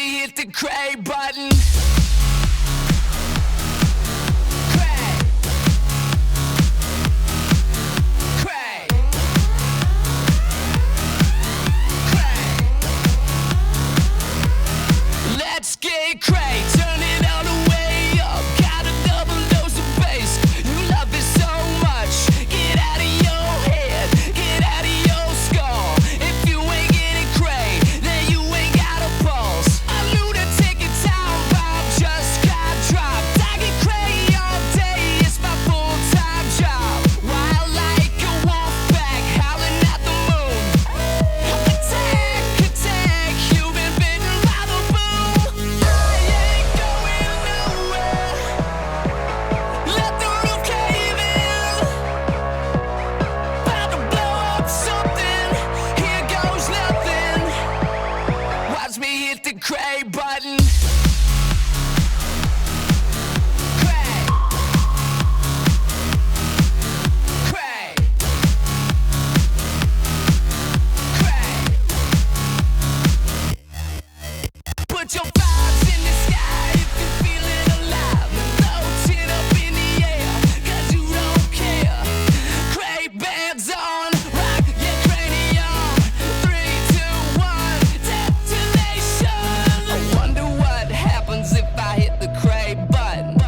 me hit the cray button. Let's get cray, turn it all the way up. Got a double dose of bass. You love it so much. Get out of your head, get out of your skull. If you ain't getting cray, then you ain't got a pulse. A lunatic in town bomb just got dropped. I get cray all day, it's my full-time job. Wild like a wolf pack, howling at the moon. Attack, attack, you've been bitten by the boom. Watch me hit the cray button. Cray. Cray. Cray. Put your vibes in the sky if you're feeling alive. Throw chin up in the air, 'cause you don't care. Cray bands on, rock your cranium. 3, 2, 1, detonation. I wonder what happens if I hit the cray button.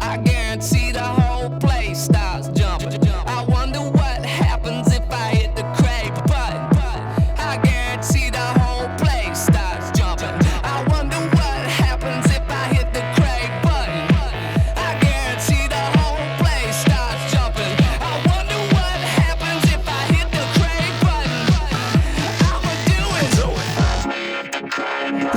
I guarantee the whole place starts jumping. I wonder what happens if I hit the cray button. I guarantee the whole place starts jumping. I wonder what happens if I hit the cray button. I guarantee the whole place starts jumping. I wonder what happens if I hit the cray button. I'ma do it.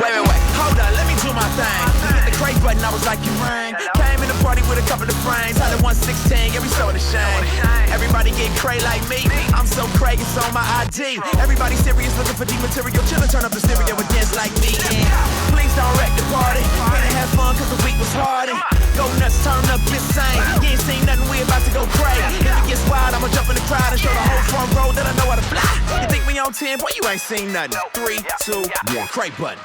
Wait, hold up, let me do my thing. Hit the cray button, I was like, you rang. Came in the party with a couple of frames. Had a 116, yeah, we so ashamed. Everybody get cray like me. I'm so cray, it's on my ID. Everybody serious, looking for deep material. Chillin', turn up the stereo and dance like me. And please don't wreck the party. Gonna have fun, 'cause the week was hard. And go nuts, turn up, get sane. You ain't seen nothing, we about to go cray. If it gets wild, I'ma jump in the crowd and show the whole front row that I know how to fly. You think we on 10, boy, you ain't seen nothing. 3, 2, 1, cray button.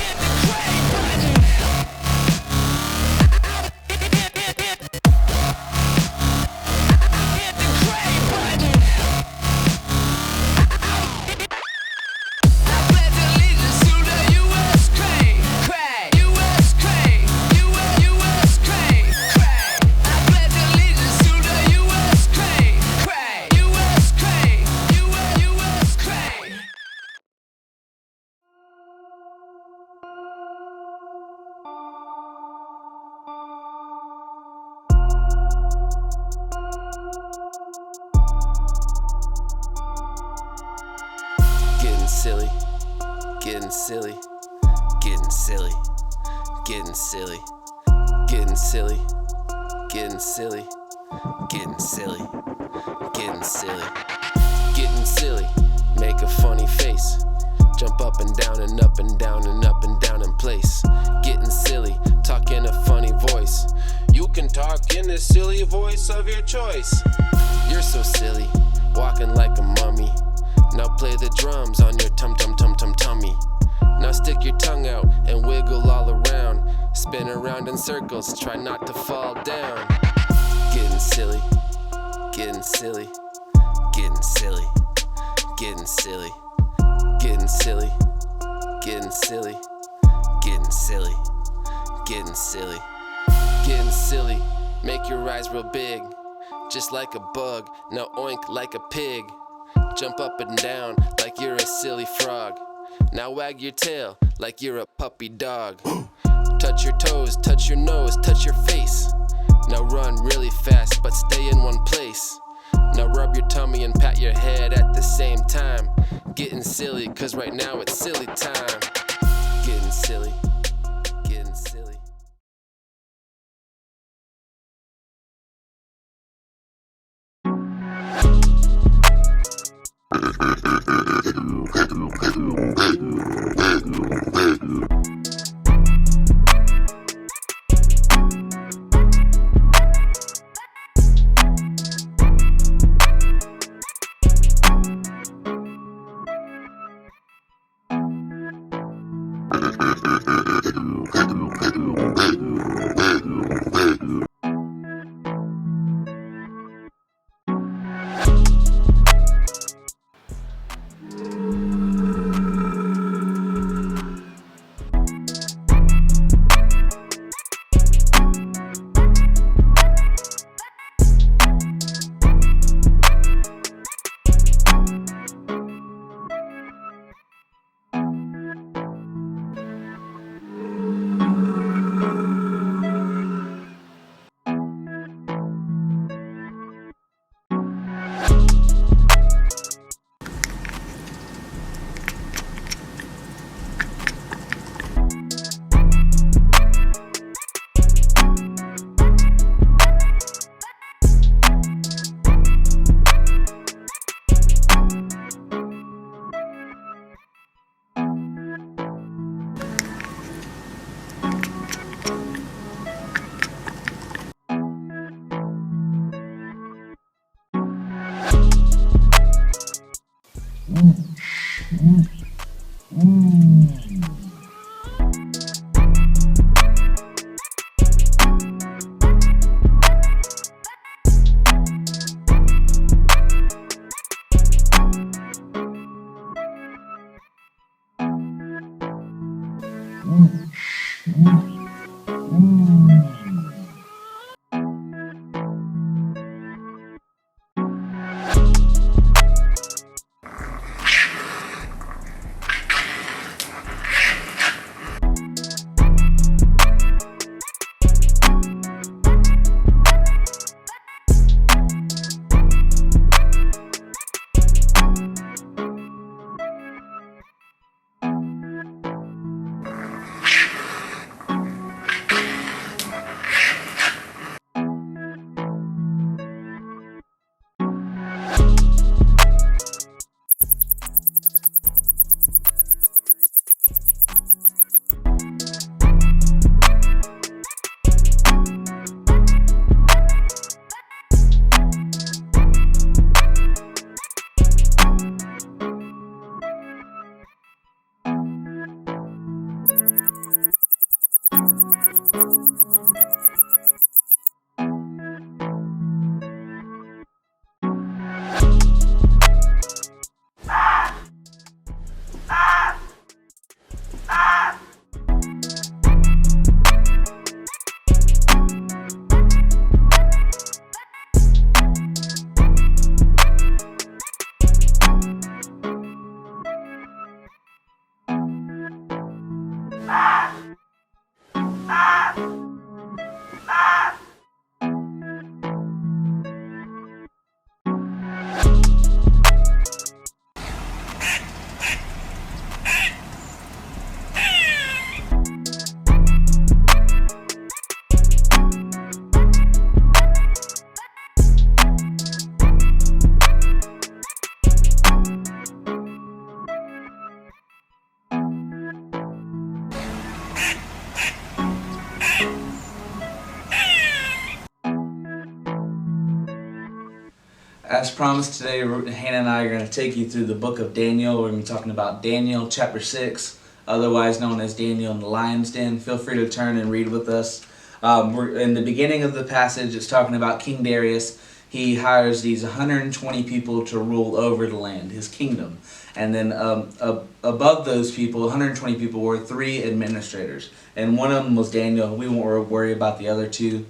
Hit the cray button. Hit the cray button. I pledge allegiance to the U.S. Cray. Cray. U.S. Cray. U.S. Cray. Cray. I pledge allegiance to the U.S. Cray. Cray. U.S. Cray. U.S. Cray. Getting silly, getting silly, getting silly, getting silly, getting silly, getting silly, getting silly, getting silly, getting silly, make a funny face, jump up and down and up and down and up and down in place, getting silly, talk in a funny voice, you can talk in the silly voice of your choice, you're so silly, walking like a mummy. Now play the drums on your tummy. Now stick your tongue out and wiggle all around. Spin around in circles, try not to fall down. Getting silly, getting silly, getting silly, getting silly, getting silly, getting silly, getting silly, getting silly, getting silly. Make your eyes real big, just like a bug. Now oink like a pig. Jump up and down like you're a silly frog. Now wag your tail like you're a puppy dog. Touch your toes, touch your nose, touch your face. Now run really fast, but stay in one place. Now rub your tummy and pat your head at the same time. Getting silly, 'cause right now it's silly time. Getting silly, getting silly. As promised, today Hannah and I are going to take you through the book of Daniel. We're going to be talking about Daniel chapter 6, otherwise known as Daniel in the Lion's Den. Feel free to turn and read with us. We're in the beginning of the passage. It's talking about King Darius. He hires these 120 people to rule over the land, his kingdom. And then above those people, 120 people, were 3 administrators. And one of them was Daniel. We won't worry about the other 2.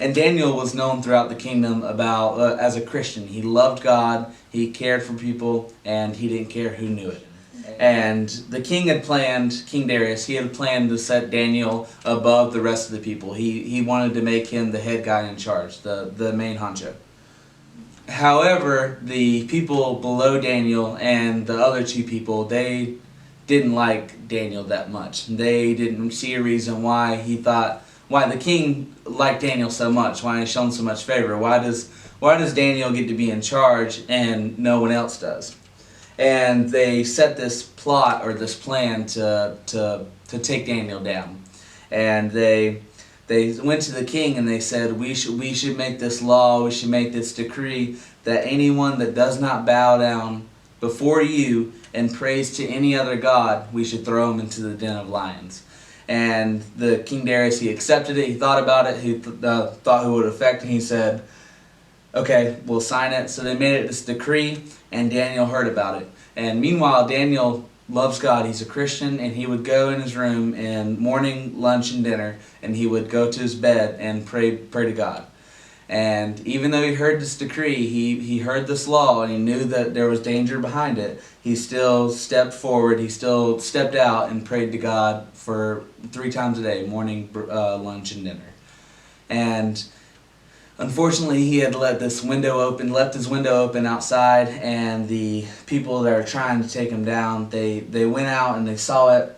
And Daniel was known throughout the kingdom as a Christian. He loved God, he cared for people, and he didn't care who knew it. And the king had planned, King Darius, he had planned to set Daniel above the rest of the people. He wanted to make him the head guy in charge, the main honcho. However, the people below Daniel and the other 2 people, they didn't like Daniel that much. They didn't see a reason why the king liked Daniel so much, why he's shown so much favor. Why does Daniel get to be in charge and no one else does? And they set this plot or this plan to take Daniel down. And they went to the king and they said, we should make this law, we should make this decree that anyone that does not bow down before you and prays to any other god, we should throw him into the den of lions. And the King Darius, he accepted it, he thought about it, he thought who it would affect, and he said, okay, we'll sign it. So they made it this decree, and Daniel heard about it. And meanwhile, Daniel loves God, he's a Christian, and he would go in his room in morning, lunch, and dinner, and he would go to his bed and pray to God. And even though he heard this decree, he heard this law, and he knew that there was danger behind it, he still stepped forward, he still stepped out and prayed to God for 3 times a day, morning, lunch, and dinner. And unfortunately, he had left his window open outside, and the people that are trying to take him down, they went out and they saw it,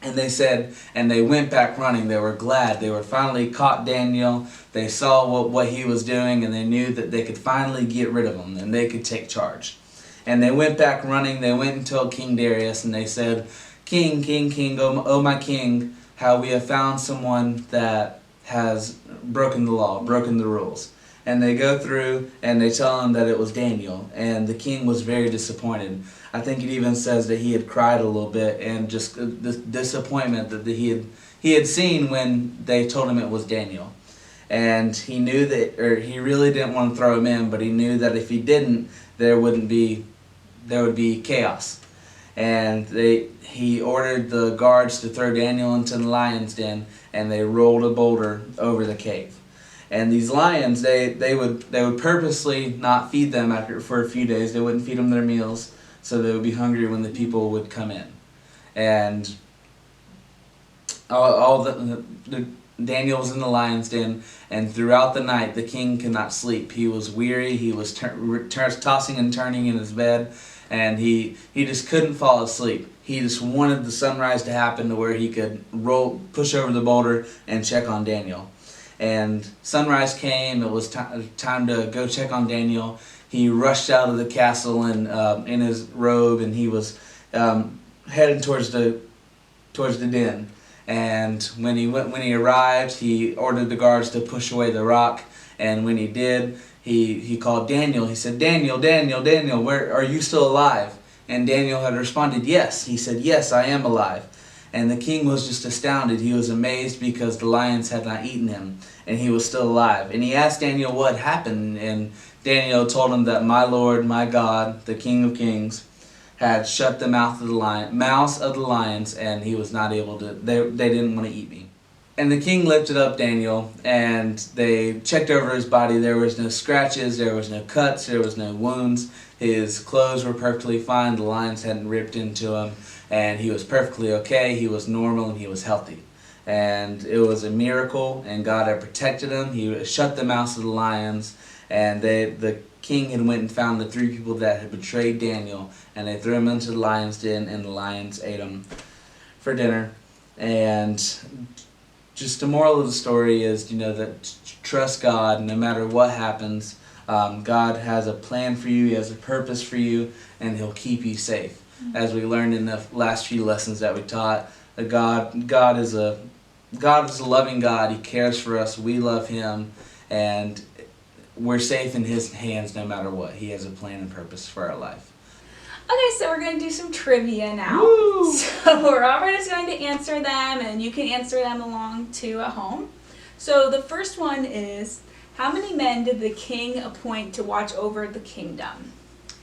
and they said, and they went back running. They were glad. They were finally caught Daniel. They saw what he was doing, and they knew that they could finally get rid of him, and they could take charge. And they went back running. They went and told King Darius, and they said, King, King, King, oh my king, how we have found someone that has broken the law, broken the rules. And they go through and they tell him that it was Daniel, and the king was very disappointed. I think it even says that he had cried a little bit, and just the disappointment that he had seen when they told him it was Daniel. And he knew that, or he really didn't want to throw him in, but he knew that if he didn't, there would be chaos. And he ordered the guards to throw Daniel into the lion's den, and they rolled a boulder over the cave. And these lions, they would purposely not feed them for a few days. They wouldn't feed them their meals, so they would be hungry when the people would come in. And Daniel was in the lion's den, and throughout the night the king could not sleep. He was weary. He was tossing and turning in his bed, and he just couldn't fall asleep. He just wanted the sunrise to happen to where he could push over the boulder and check on Daniel. And sunrise came. It was time to go check on Daniel. He rushed out of the castle in his robe, and he was headed towards the den. And when he arrived, he ordered the guards to push away the rock. And when he did, he called Daniel. He said, Daniel, Daniel, Daniel, where are you still alive? And Daniel had responded, yes. He said, yes, I am alive. And the king was just astounded. He was amazed because the lions had not eaten him, and he was still alive. And he asked Daniel what happened, and Daniel told him that my Lord, my God, the King of Kings, had shut the mouths of the lions, and he was not able to, they didn't want to eat me. And the king lifted up Daniel, and they checked over his body. There was no scratches, there was no cuts, there was no wounds. His clothes were perfectly fine. The lions hadn't ripped into him, and he was perfectly okay. He was normal, and he was healthy. And it was a miracle, and God had protected him. He shut the mouths of the lions, and the king had went and found the 3 people that had betrayed Daniel, and they threw him into the lion's den, and the lions ate him for dinner. And just the moral of the story is, that trust God no matter what happens. God has a plan for you, He has a purpose for you, and He'll keep you safe. As we learned in the last few lessons that we taught, that God is a loving God. He cares for us. We love Him, and we're safe in His hands no matter what. He has a plan and purpose for our life. Okay, so we're going to do some trivia now. Woo! So Robert is going to answer them, and you can answer them along too at home. So the first one is, how many men did the king appoint to watch over the kingdom?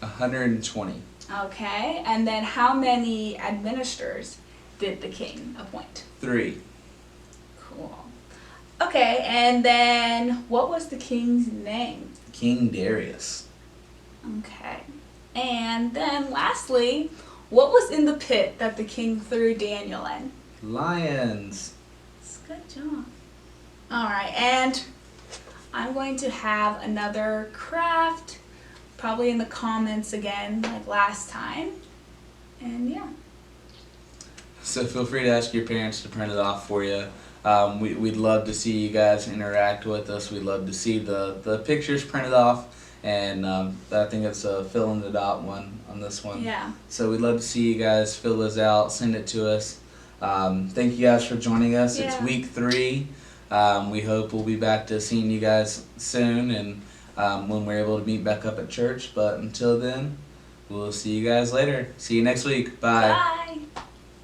120. Okay, and then how many administrators did the king appoint? 3. Cool. Okay, and then what was the king's name? King Darius. Okay. And then lastly, what was in the pit that the king threw Daniel in? Lions. Good job. Alright, and I'm going to have another craft, probably in the comments again, like last time. And yeah. So feel free to ask your parents to print it off for you. We'd love to see you guys interact with us. We'd love to see the pictures printed off. And I think it's a fill in the dot one on this one. Yeah. So we'd love to see you guys fill those out, send it to us. Thank you guys for joining us. Yeah. It's week 3. We hope we'll be back to seeing you guys soon, and when we're able to meet back up at church. But until then, we'll see you guys later. See you next week. Bye. Bye.